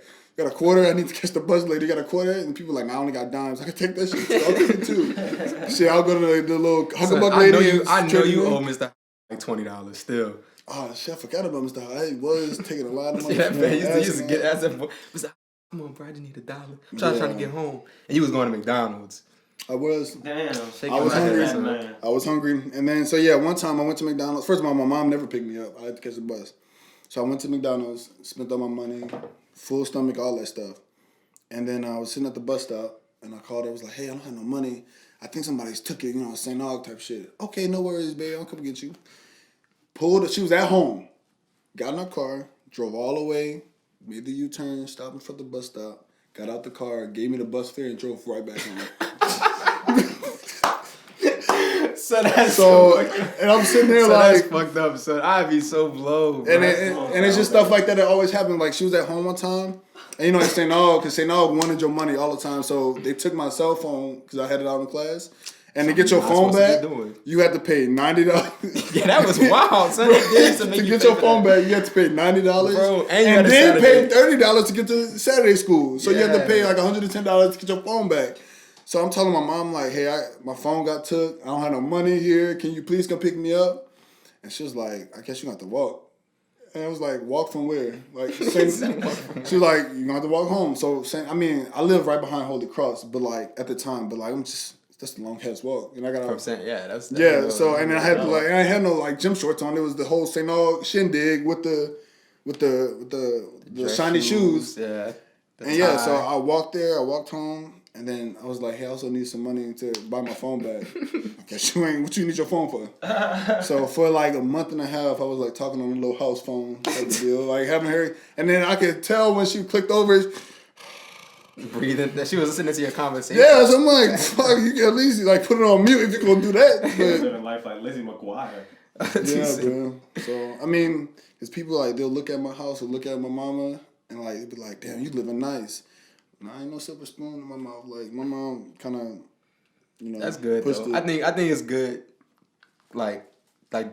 quarter? I need to catch the bus later. You got a quarter? And people like, nah, I only got dimes. I can take that shit. I'll take it too. Shit, I'll go to the little Hucklebuck lady. I know you owe Mr. like $20 still. Oh shit, I forgot about Mr. I was taking a lot of money. Yeah, man, he used to get asked that boy. Mr. Come on, bro, I just need $1. I'm trying to get home. And you was going to McDonald's. I was. Damn. I was hungry. I was hungry. And then, so yeah, one time I went to McDonald's. First of all, my mom never picked me up. I had to catch the bus. So I went to McDonald's, spent all my money, full stomach, all that stuff. And then I was sitting at the bus stop, and I called her. I was like, hey, I don't have no money. I think somebody's took it, St. Aug type shit. Okay, no worries, baby. I'll come get you. She was at home. Got in her car, drove all the way, made the U-turn, stopped in front of the bus stop, got out the car, gave me the bus fare, and drove right back home. And I'm sitting there that's fucked up, son. I'd be so blown. And it's just stuff like that always happened. Like, she was at home one time, and at St. Aug, because St. Aug wanted your money all the time, so they took my cell phone, because I had it out in class. And to get your phone back, you had to pay $90. Yeah, that was wild, son. To get your phone back, you had to pay $90. Bro, and then pay $30 to get to Saturday school. So you had to pay like $110 to get your phone back. So I'm telling my mom, like, hey, my phone got took. I don't have no money here. Can you please come pick me up? And she was like, I guess you got to walk. And I was like, walk from where? Like, she was like, you're going to have to walk home. So, I live right behind Holy Cross, but like, at the time, but like, that's a long ass walk, and I got. I'm saying, yeah, that's So and then I had I had no like gym shorts on. It was the whole St. Aug shindig with the shiny shoes. Yeah. And so I walked there. I walked home, and then I was like, hey, I also need some money to buy my phone back. Okay, what you need your phone for? So for like a month and a half, I was like talking on a little house phone type of deal, like having her, and then I could tell when she clicked over. Breathing. She was listening to your conversation. Yeah, so I'm like, fuck, you can at least like put it on mute if you're gonna do that. Living life like Lizzie McGuire. Yeah, bro. So because people like they'll look at my house or look at my mama and like they'll be like, damn, you living nice. And I ain't no silver spoon in my mouth. Like my mom kind of, That's good though. I think it's good. Like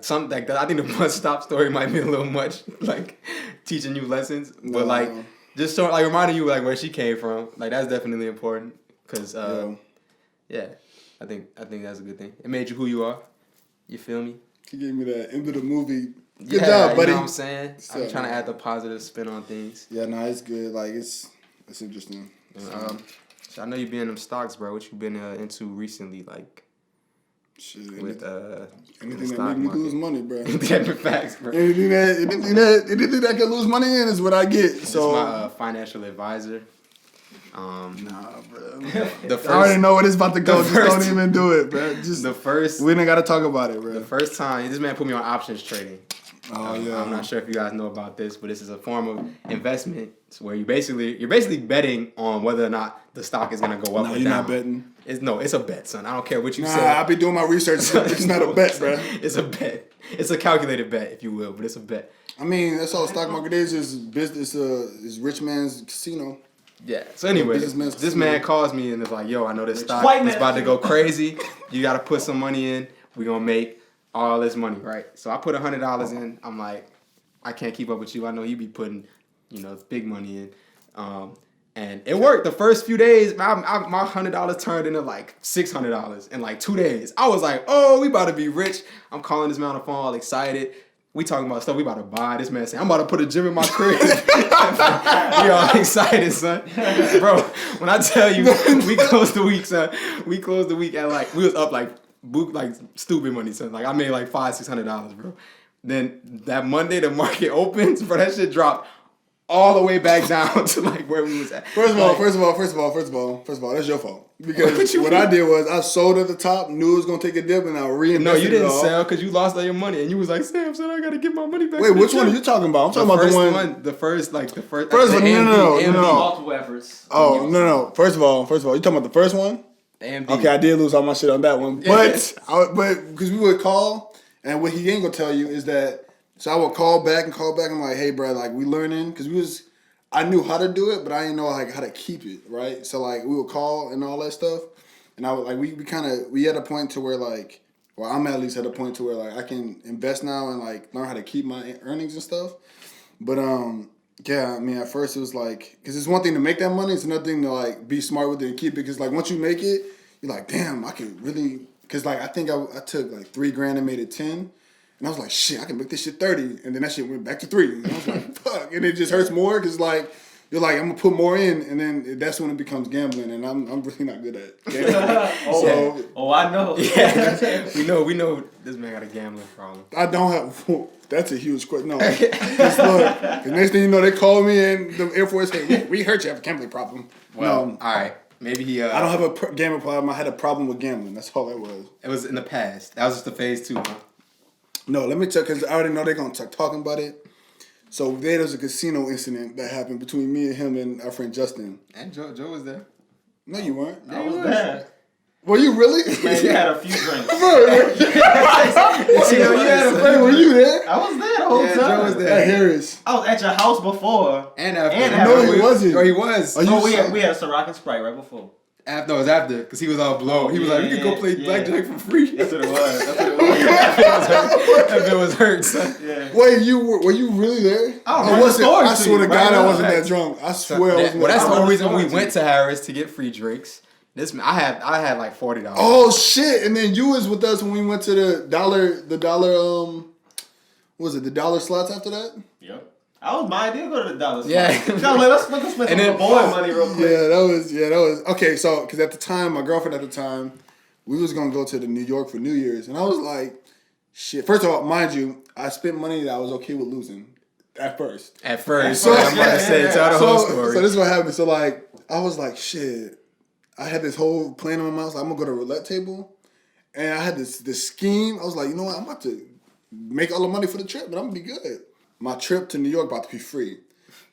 something like that. I think the bus stop story might be a little much, like teaching you lessons, but like. Just so, like, reminding you, like, where she came from. Like, that's definitely important. Because, I think that's a good thing. It made you who you are. You feel me? She gave me that end of the movie. Good job, buddy. You know what I'm saying? I'm trying to add the positive spin on things. Yeah, no, it's good. Like, it's interesting. So I know you been in them stocks, bro. What you been into recently, like? Shit, with anything that make me lose money, bro. Facts, bro. Anything that can lose money in is what I get. So it's my financial advisor. Nah, bro. I already know what it's about to go. Just don't even do it, bro. We didn't got to talk about it, bro. The first time this man put me on options trading. Oh yeah. I'm not sure if you guys know about this, but this is a form of investment where you're basically betting on whether or not the stock is gonna go up or down. No, you're not betting. It's a bet, son. I don't care what you say. I'll be doing my research. It's not a bet, bro. It's a bet. It's a calculated bet, if you will, but it's a bet. I mean, that's all the stock market is business. Is rich man's casino. Yeah. So anyway, this man calls me and is like, "Yo, I know this stock is about to go crazy. You got to put some money in. We're gonna make all this money, right?" So I put $100 in. I'm like, I can't keep up with you. I know you be putting, big money in. And it worked. The first few days, my $100 turned into like $600 in like 2 days. I was like, oh, we about to be rich. I'm calling this man on the phone all excited. We talking about stuff we about to buy. This man saying, I'm about to put a gym in my crib. We all excited, son. Bro, when I tell you, we closed the week, son. We closed the week at like, we was up like stupid money, son. Like I made like $500-$600, bro. Then that Monday, the market opens, bro, that shit dropped all the way back down to like where we was at. First of all, that's your fault. Because what I did was I sold at the top, knew it was gonna take a dip, and I reinvested. No, you didn't it all. sell because you lost all your money, and you was like, Sam, I gotta get my money back. Wait, which one are you talking about? I'm talking about the one. The first. First the one, no. Multiple efforts. Oh no. First of all, you talking about the first one? The AMD. Okay, I did lose all my shit on that one, but because we would call, and what he ain't gonna tell you is that. So I would call back. I'm like, hey, bro, like we learning because I knew how to do it, but I didn't know like how to keep it, right? So like we would call and all that stuff, and I would like we had a point to where like, well, I'm at least at a point to where like I can invest now and like learn how to keep my earnings and stuff. But yeah, I mean at first it was like because it's one thing to make that money, it's another thing to like be smart with it and keep it. Because like once you make it, you're like, damn, I can really. Because like I think I took like $3,000 and made it 10. And I was like, shit, I can make this shit 30. And then that shit went back to 3. And I was like, fuck. And it just hurts more because, like, you're like, I'm going to put more in. And then that's when it becomes gambling. And I'm really not good at gambling. I know. Yeah. we know this man got a gambling problem. I don't have, that's a huge question. No. Just look, the next thing you know, they call me and the Air Force, hey, we heard you have a gambling problem. Well, no. All right. Maybe he... I don't have a gambling problem. I had a problem with gambling. That's all it was. It was in the past. That was just the phase 2, huh? No, let me tell you, because I already know they're going to start talking about it. So there was a casino incident that happened between me and him and our friend Justin. And Joe was there. No, you weren't. I was there. Were you really? Man, you had a few drinks. Were you there? I was there the whole time. Joe was there. At Harris. I was at your house before. And after. No, he wasn't. Or he was. We had a Ciroc and Sprite right before. No, it was after, because he was all blown. He was like, we could go play blackjack for free. That's what it was. That bit was hurt, son. Yeah. Wait, were you really there? I swear to God, I wasn't that drunk. I swear I wasn't. Well, that's the whole reason we went to Harris to get free drinks. I had like $40. Oh shit! And then you was with us when we went to the dollar. What was it? The dollar slots after that? Yep. I was my idea to go to the dollar slot. Yeah. Let's spend some boy money real quick. Yeah, that was okay. So, because at the time, my girlfriend at the time, we was gonna go to New York for New Year's, and I was like, shit. First of all, mind you, I spent money that I was okay with losing at first. So I'm about to say, tell the whole story. So this is what happened. So like, I was like, shit. I had this whole plan in my mind. I was like, I'm gonna go to a roulette table, and I had this scheme. I was like, you know what? I'm about to make all the money for the trip, but I'm gonna be good. My trip to New York about to be free.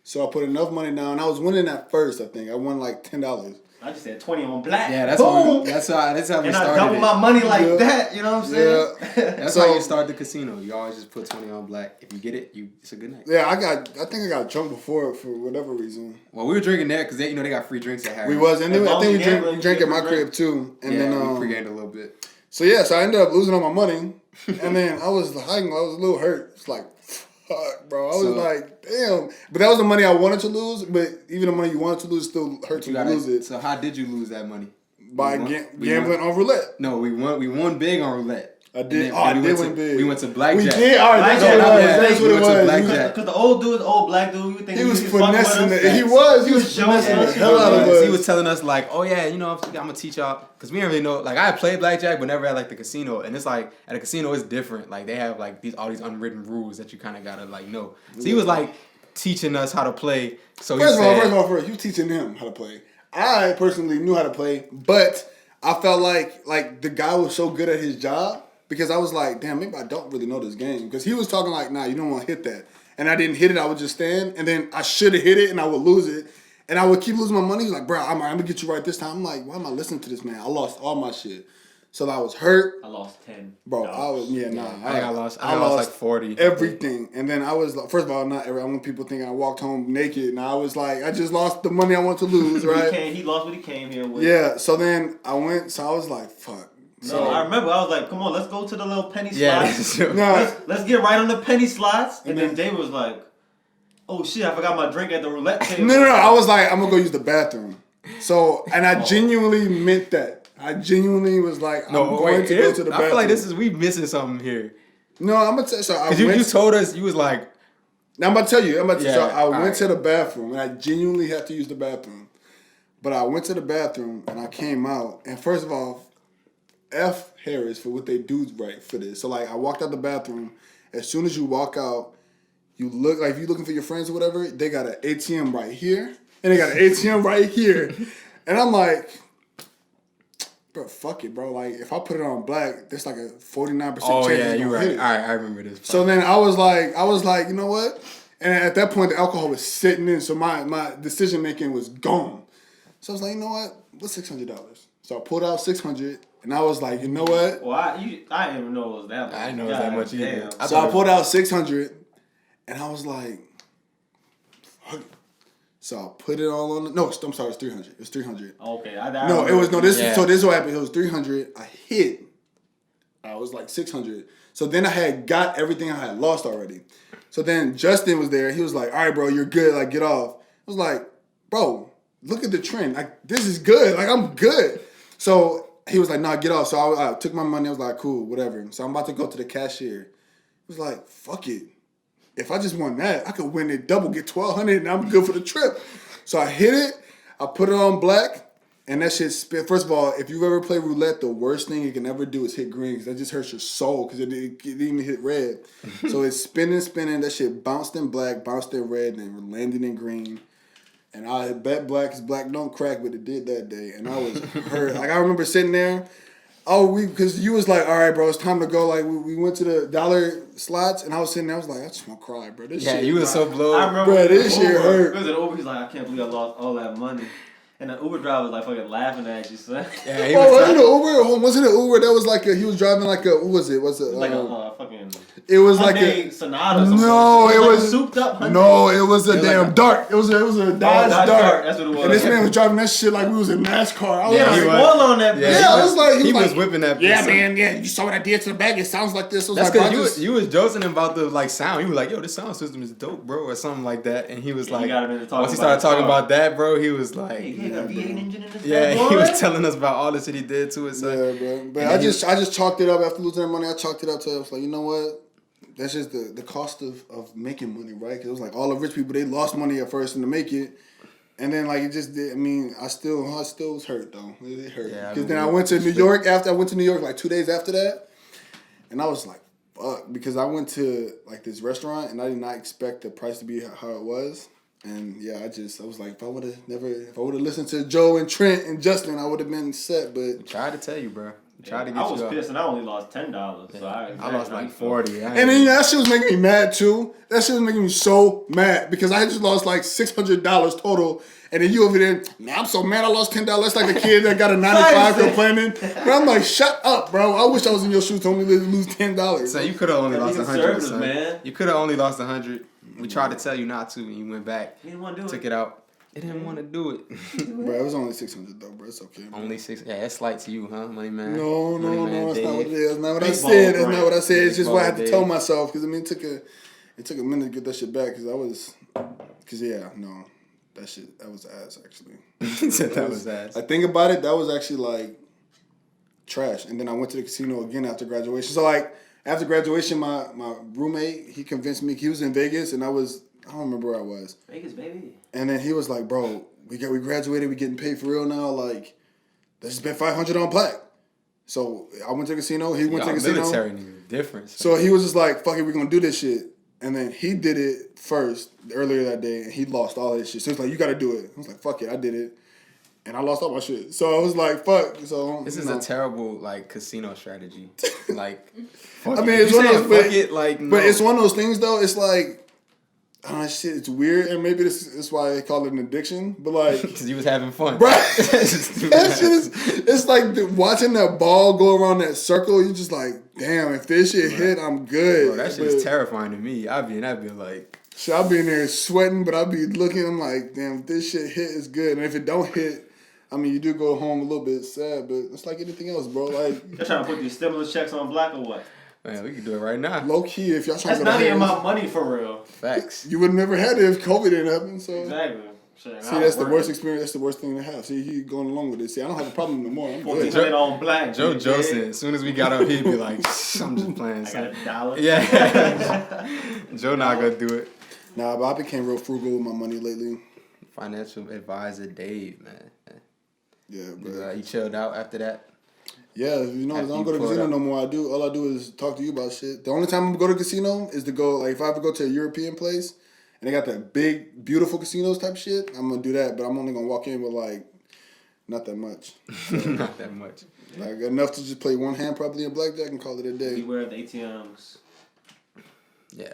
So I put enough money down. I was winning at first, I think. I won like $10. I just had 20 on black. Yeah, that's how we and started. I doubled my money like that, you know what I'm saying? Yeah. That's how you start the casino. You always just put 20 on black. If you get it, it's a good night. Yeah, I think I got drunk before for whatever reason. Well, we were drinking there because they got free drinks at Harris. We was, and then I think we drank at my drink. crib too. And yeah, then we pre-gamed a little bit. So yeah, so I ended up losing all my money. And then I was a little hurt. It's like, fuck, bro. I was like, damn. But that was the money I wanted to lose. But even the money you wanted to lose still hurt to lose it. So how did you lose that money? By gambling on roulette. No, we won big on roulette. I did. I did win big. We went to blackjack. We did. All right, that's what it was. Because the old black dude, you think he was finessing it. He was finessing the hell out of us. He was telling us like, oh yeah, I'm gonna teach y'all, because we didn't really know. Like I had played blackjack, but never at like the casino. And it's like at a casino, it's different. Like they have like all these unwritten rules that you kind of gotta like know. So he was like teaching us how to play. So first of all, you teaching him how to play. I personally knew how to play, but I felt like the guy was so good at his job. Because I was like, damn, maybe I don't really know this game. Because he was talking like, nah, you don't want to hit that. And I didn't hit it. I would just stand. And then I should have hit it and I would lose it. And I would keep losing my money. He's like, bro, I'm going to get you right this time. I'm like, why am I listening to this man? I lost all my shit. So I was hurt. I lost 10. Bro, I was, I lost like 40. Everything. And then I was like, first of all, not every. I want people thinking I walked home naked. And I was like, I just lost the money I wanted to lose, right? He lost what he came here with. Yeah. So then I went. So I was like, fuck. No, I remember. I was like, "Come on, let's go to the little penny slots. Yeah, let's get right on the penny slots." And then David was like, "Oh shit, I forgot my drink at the roulette table." No. I was like, "I'm gonna go use the bathroom." So, and I genuinely meant that. I genuinely was like, "I'm going to go to the bathroom." I feel like we missing something here. No, I'm gonna tell you. So you told us you was like. Now I'm gonna tell you. Yeah, so I went to the bathroom and I genuinely had to use the bathroom, but I went to the bathroom and I came out and first of all. F Harris for what they do right for this. So like I walked out the bathroom. As soon as you walk out, you look like if you're looking for your friends or whatever, they got an ATM right here and they got an ATM right here, and I'm like, bro, fuck it, bro. Like if I put it on black, there's like a 49% Oh chance. yeah, it's you're gonna right. hit. All right, I remember this. So then I was like, you know what? And at that point, the alcohol was sitting in, so my decision making was gone. So I was like, you know what? What's $600? So I pulled out $600, and I was like, you know what? Well, I didn't even know it was that much. I didn't know it was that much either. Damn. So I pulled out $600, and I was like, fuck it. So I put it all on. No, I'm sorry, it's $300. It was $300. Okay, No, it was no. This Yeah. so this is what happened. It was $300. I hit. I was like $600. So then I had got everything I had lost already. So then Justin was there. He was like, "All right, bro, you're good. Like, get off." I was like, "Bro, look at the trend. Like, this is good. Like, I'm good." So he was like, "Nah, get off." So I took my money. I was like, "Cool, whatever." So I'm about to go to the cashier. He was like, "Fuck it. If I just won that, I could win it double, get $1,200, and I'm good for the trip." So I hit it. I put it on black. And that shit spin. First of all, if you've ever played roulette, the worst thing you can ever do is hit green because that just hurts your soul because it didn't even hit red. So it's spinning. That shit bounced in black, bounced in red, and then landed in green. And I bet black because black don't crack, but it did that day. And I was hurt. Like I remember sitting there. Because you was like, all right, bro, it's time to go. Like we went to the dollar slots, and I was sitting there. I was like, I just want to cry, bro. This shit. You was so I blown. remember Bro, this shit hurt. It was an Uber. He's like, I can't believe I lost all that money. And the Uber driver was like fucking laughing at you, son. Yeah, he Oh, was wasn't it an Uber? Wasn't it Uber? That was like he was driving like a, what was it? Was it Like a fucking. It was like Hyundai a Sonata. Or something. no, it like was a souped up. Hyundai. no, it was a was damn like a- Dart. It was a Dodge Dodge Dart. Dart, that's what it was. And this man was driving that shit like we was in NASCAR. I was Yeah, like, he was. spoil on that. Yeah, bitch. I was like, he was like, whipping that. yeah, bitch. man, yeah. You saw what I did to the bag. It sounds like this. I was That's like, because you was joking about the like sound. You were like, "Yo, this sound system is dope, bro," or something like that. And he was Yeah, you like, got him into talking once he about started talking the car. about that, bro, he was like, Hey, you got a V8 engine in this yeah, bad he boy? was telling us about all the shit he did to it. So. yeah, bro. But And I then just chalked it up after losing that money. I chalked it up to I was like, you know what? That's just the cost of making money, right? Because it was like all the rich people, they lost money at first and to make it. And then like it just did. I mean, I still was hurt though. It hurt. Yeah, I Because mean, then I went to New York after I went to New York like 2 days after that, and I was like, fuck, because I went to like this restaurant and I did not expect the price to be how it was. And yeah, I was like, if I would have listened to Joe and Trent and Justin, I would have been set. But Tried to tell you, bro. Tried to get I you was up. pissed and I only lost $10. So I lost like 40. and then that shit was making me mad too. That shit was making me so mad because I just lost like $600 total. And then you over there, man, I'm so mad I lost $10. That's like the kid that got a 95 complaining. But I'm like, shut up, bro. I wish I was in your shoes to only lose $10. So you could have only lost He's 100, conservative, son. man. You could have only lost 100. We tried to tell you not to, and you went back. He didn't want to do Took it. it out. It didn't want to do it. Bro, it was only $600 though, bro. It's okay. Bro. Only 6. Yeah, that's slight to you, huh, money man? No, Money man that's not what it Dave. is. That's not what I Big said. ball That's not what I said. It's Big just what I had ball to tell Dave. myself because I mean, it took a minute to get that shit back because that was ass actually. He said that was ass. I think about it, that was actually like trash. And then I went to the casino again after graduation. So like after graduation, my roommate, he convinced me, he was in Vegas and I don't remember where I was. Vegas, baby. And then he was like, bro, we graduated, we getting paid for real now, like let's spend $500 on black. So I went to the casino, he went to the casino. Military niggas different. So he was just like, fuck it, we're gonna do this shit. And then he did it first earlier that day and he lost all that shit. So it's like, you gotta do it. I was like, fuck it, I did it. And I lost all my shit. So I was like, fuck. So This is a terrible like casino strategy. Like, I mean, it's one of those, fuck it, like, no. but it's one of those things though. It's like, I don't know, shit. It's weird, and maybe this is why they call it an addiction. But like, because you was having fun. bro, that shit is. It's like watching that ball go around that circle. You just like, damn. If this shit hit, I'm good. Bro, that shit is terrifying to me. I'd be like, So I'll be in there sweating, but I'll be looking. I'm like, damn. If this shit hit, it's good. And if it don't hit, I mean, you do go home a little bit sad, but it's like anything else, bro. Like, They're trying to put these stimulus checks on black or what? man, we can do it right now. low key, if y'all trying That's to go not to even Harris, my money for real. Facts. you would have never had it if COVID didn't happen. So Exactly. Shit, see, that's the worst experience. That's the worst thing to have. See, he going along with it. See, I don't have a problem no more. I'm good. $1,400 on black. Joe you Joseph, dig? as soon as we got up, he'd be like, I'm just playing. I Son. got $1. Yeah. Joe not gonna do it. Nah, but I became real frugal with my money lately. Financial advisor Dave, man. Yeah, bro. He chilled out after that. Yeah, you know, I After don't you go to pull it casino up. no more. All I do is talk to you about shit. The only time I go to casino is to go, like, if I ever go to a European place and they got that big, beautiful casinos type shit, I'm gonna do that. But I'm only gonna walk in with like not that much, Not that much. like enough to just play one hand probably in blackjack and call it a day. Beware of the ATMs. Yeah.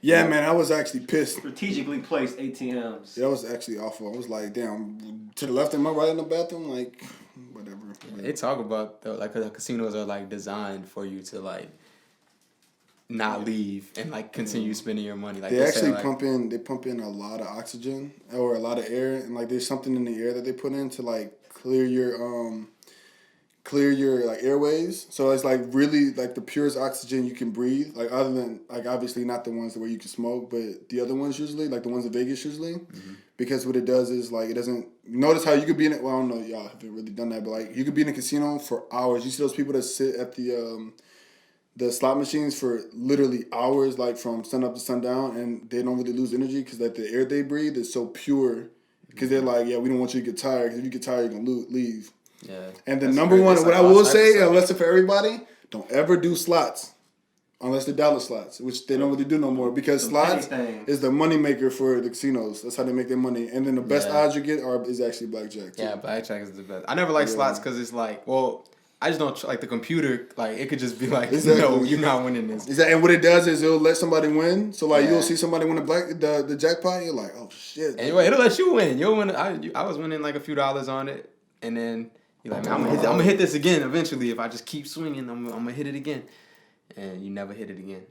Yeah, man, I was actually pissed. Strategically placed ATMs. That was actually awful. I was like, damn, to the left and my right in the bathroom, like, whatever. They talk about though, like the casinos are like designed for you to like not leave and like continue spending your money. Like They actually like, pump in a lot of oxygen or a lot of air, and like there's something in the air that they put in to like clear your like airways. So it's like really like the purest oxygen you can breathe. Like other than like obviously not the ones where you can smoke, but the other ones usually, like the ones in Vegas usually. Because what it does is like it doesn't notice how you could be in it. Well, I don't know, y'all haven't really done that, but like you could be in a casino for hours. You see those people that sit at the slot machines for literally hours, like from sun up to sundown, and they don't really lose energy because like the air they breathe is so pure. Because they're like, yeah, we don't want you to get tired. Because if you get tired, you're gonna leave. yeah. And the That's number great. one, That's what like I all will types say, of stuff. unless it's for everybody, don't ever do slots. Unless they're dollar slots, which they don't really do no more. Because slots is the money maker for the casinos. That's how they make their money. And then the best odds you get is actually blackjack. Too. Yeah, blackjack is the best. I never like slots because it's like, well, I just don't like the computer. Like it could just be like, no, you're not winning this. Exactly. And what it does is it'll let somebody win. So like Yeah. you'll see somebody win the jackpot, and you're like, oh shit. Anyway, it'll let you win. You'll win. I was winning like a few dollars on it, and then you're like, man, I'm gonna hit this again eventually. If I just keep swinging, I'm gonna hit it again, and you never hit it again.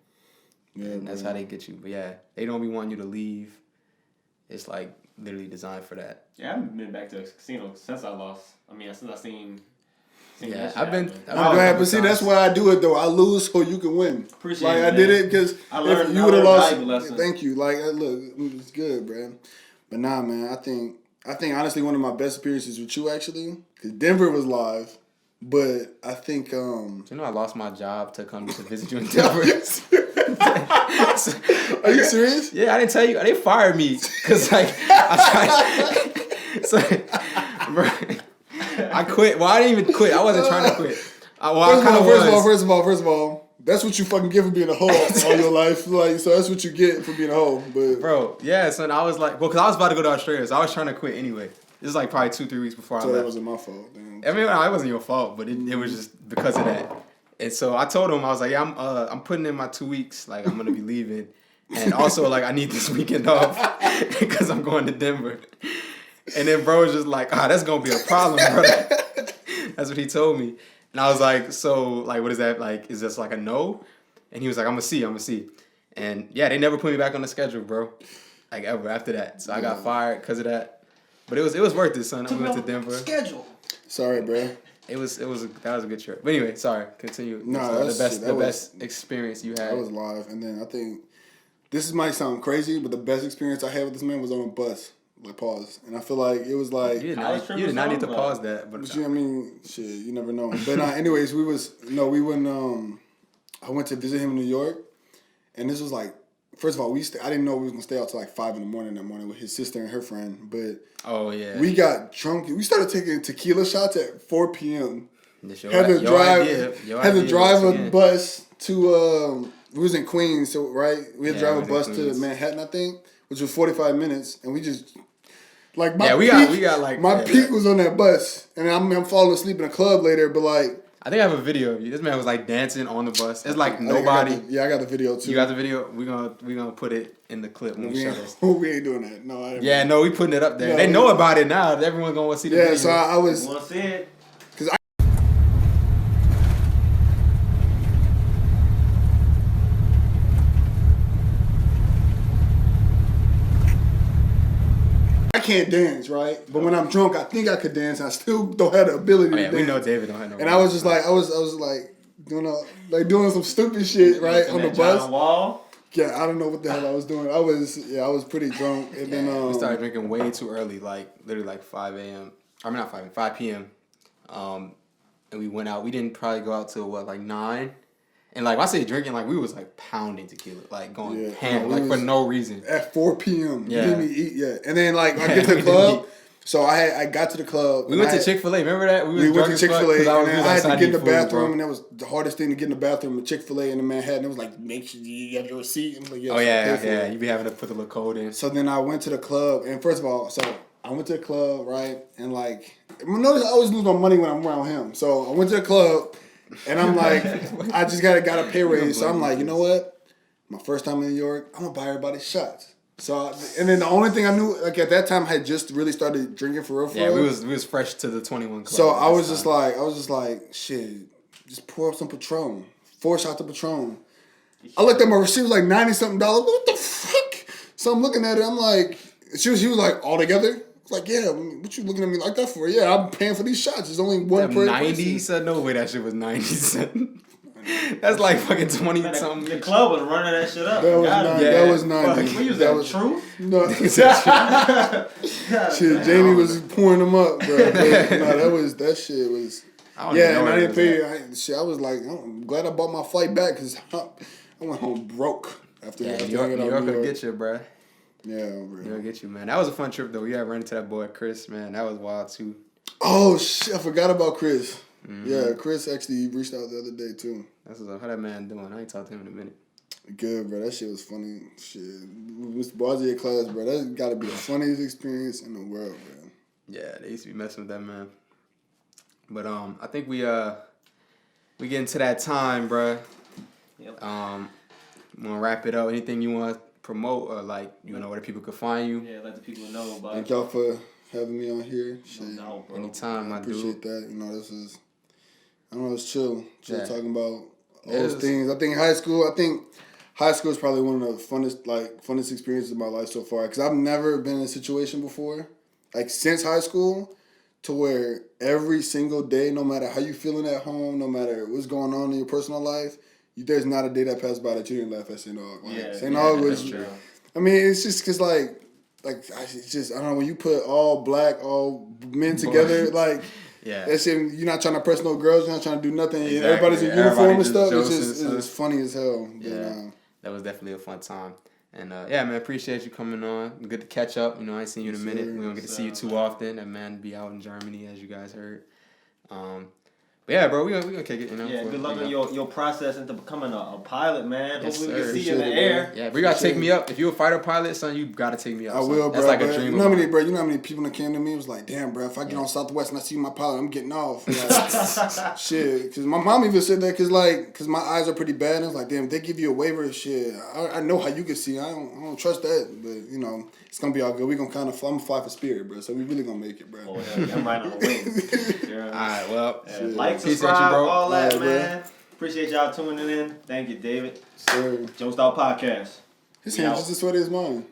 Yeah, And that's how they get you. But yeah, they don't be wanting you to leave. It's like literally designed for that. Yeah, I haven't been back to a casino since I lost. I mean, since I seen Yeah, that shit I've been. happen. I'm glad, but see, that's why I do it though. I lose so you can win. Appreciate like it, I did man. it because I learned- if you I would have learned lost, valuable lessons. thank you. Like look, it's good, bro. But nah, man, I think honestly one of my best experiences with you actually, because Denver was live, but I think You know, I lost my job to come to visit you in Denver. Are you serious? Yeah, I didn't tell you. They fired me because like I tried. So, bro, I quit. Well, I didn't even quit. I wasn't trying to quit. First of all, that's what you fucking get for being a hoe all your life. Like, so that's what you get for being a hoe. But Bro, yeah. So I was like, well, because I was about to go to Australia, so I was trying to quit anyway. This is like probably 2-3 weeks before so I that left. wasn't my fault. Damn. I mean, it wasn't your fault, but it was just because of that. And so I told him, I was like, yeah, I'm putting in my 2 weeks. Like, I'm gonna be leaving, and also like I need this weekend off because I'm going to Denver. And then bro was just like, that's gonna be a problem, bro. That's what he told me. And I was like, so like, what is that like? Is this like a no? And he was like, I'm gonna see. And yeah, they never put me back on the schedule, bro. Like ever after that. So I got fired because of that. But it was worth it, son. I went to Denver. Schedule. Sorry, bro. That was a good trip. But anyway, sorry. Continue. No, The best experience you had. I was live, and then I think this might sound crazy, but the best experience I had with this man was on a bus. Like pause, and I feel like it was like You did not need to pause that. But I mean, shit, you never know. But anyways, we went. I went to visit him in New York, and this was like, first of all, I didn't know we was gonna stay out till like 5 a.m. that morning with his sister and her friend. But oh yeah, we got drunk. We started taking tequila shots at 4 p.m. Had to drive a bus to. We was in Queens, so right, we had to drive a bus to Manhattan, I think, which was 45 minutes, and we just. Like my peak was on that bus, and I'm falling asleep in a club later. But like, I think I have a video of you. This man was like dancing on the bus. It's like nobody. I got the video too. You got the video? We gonna put it in the clip when we show this. We ain't doing that. No, I didn't. Yeah, no, we putting it up there. No, they know about it now. Everyone's gonna want to see the video. Yeah, so I was. Want to see it? I can't dance, right? But when I'm drunk, I think I could dance. I still don't have the ability to dance. We know David don't have no. And I was just like, I was like doing some stupid shit, right, on the bus. John Wall? Yeah, I don't know what the hell I was doing. I was pretty drunk, and then we started drinking way too early, like literally like 5 a.m. I mean not 5 p.m. And we went out. We didn't probably go out till like 9. And like when I say drinking, like we was like pounding tequila, like going ham, like for no reason. At 4 p.m. Yeah. We didn't even eat yet. And then like I get to the club, So I got to the club. We went to Chick-fil-A. Remember that? We went to Chick-fil-A, and then I had to get in the bathroom, bro. and that was the hardest thing to get in the bathroom at Chick-fil-A in Manhattan. It was like, make sure you have your receipt. And like, Oh yeah. You be having to put the little code in. So then I went to the club, and first of all, I went to the club, right, and like, notice I always lose my money when I'm around him. So I went to the club, and I'm like, I just got a pay raise, so I'm like, you know what? My first time in New York, I'm gonna buy everybody shots. So, and then the only thing I knew, like at that time, I had just really started drinking for real. Yeah, we was fresh to the 21 club. So I was just like, shit, just pour up some Patron, 4 shots of Patron. I looked at my receipt, it was like $90-something. What the fuck? So I'm looking at it, I'm like, she was like, all together? I was like, yeah, what you looking at me like that for? Yeah, I'm paying for these shots. There's only one per 90 cent? No way that shit was 90 cents. That's like fucking 20 something. The club was running that shit up. That was 90. What you was that? Truth? No. Shit, Jamie was pouring them up, bro. That shit was. Yeah, and I didn't pay. I was like, I'm glad I bought my flight back because I went home broke after that. New York will get you, bro. Yeah, bro. New York get you, man. That was a fun trip though. We ran into that boy Chris, man. That was wild too. Oh shit, I forgot about Chris. Mm-hmm. Yeah, Chris actually reached out the other day too. That's how that man doing. I ain't talked to him in a minute. Good, bro. That shit was funny. Shit, Mr. Barzier class, bro. That's got to be the funniest experience in the world, man. Yeah, they used to be messing with that man. But I think we getting to that time, bro. Yep. Want to wrap it up? Anything you want to promote or like you know where people could find you? Yeah, let the people know about. Thank y'all for having me on here. Shit. No, bro. Anytime, I appreciate that. You know, this is. I don't know. It's chill. Talking about all It those is. things. I think high school is probably one of the funnest experiences of my life so far. Because I've never been in a situation before, like since high school, to where every single day, no matter how you feeling at home, no matter what's going on in your personal life, there's not a day that passed by that you didn't laugh at St. Aug. Like, St. Aug was. True. I mean, it's just because it's just I don't know, when you put all black, all men together, like. Yeah. That shit, you're not trying to press no girls, you're not trying to do nothing. Exactly. Everybody's in uniform and stuff. It's It's funny as hell. Yeah. That was definitely a fun time. And yeah, man, appreciate you coming on. Good to catch up. You know, I ain't seen you in a minute. We don't get to see you too often. That man be out in Germany, as you guys heard. But yeah, bro, we gonna kick it. You know. Yeah, good luck on your process into becoming a pilot, man. Yes, Hopefully we can sir. see you in the air. Yeah, but you gotta take me up. If you're a fighter pilot, son, you gotta take me up. I son. will, bro. That's like bro. a dream. You know how many people that came to me was like, damn, bro, if I get on Southwest and I see my pilot, I'm getting off. Like, shit, because my mom even said that because my eyes are pretty bad. And I was like, damn, if they give you a waiver, shit, I know how you can see. I don't trust that, but you know, it's gonna be all good. We gonna I'm gonna fly for Spirit, bro. So we really gonna make it, bro. Oh yeah, I'm right on the wing. All right, well, like, subscribe, all that, man. Appreciate y'all tuning in. Thank you, David. Sir. Joced Out Podcast. His hand's just as sweaty as mine.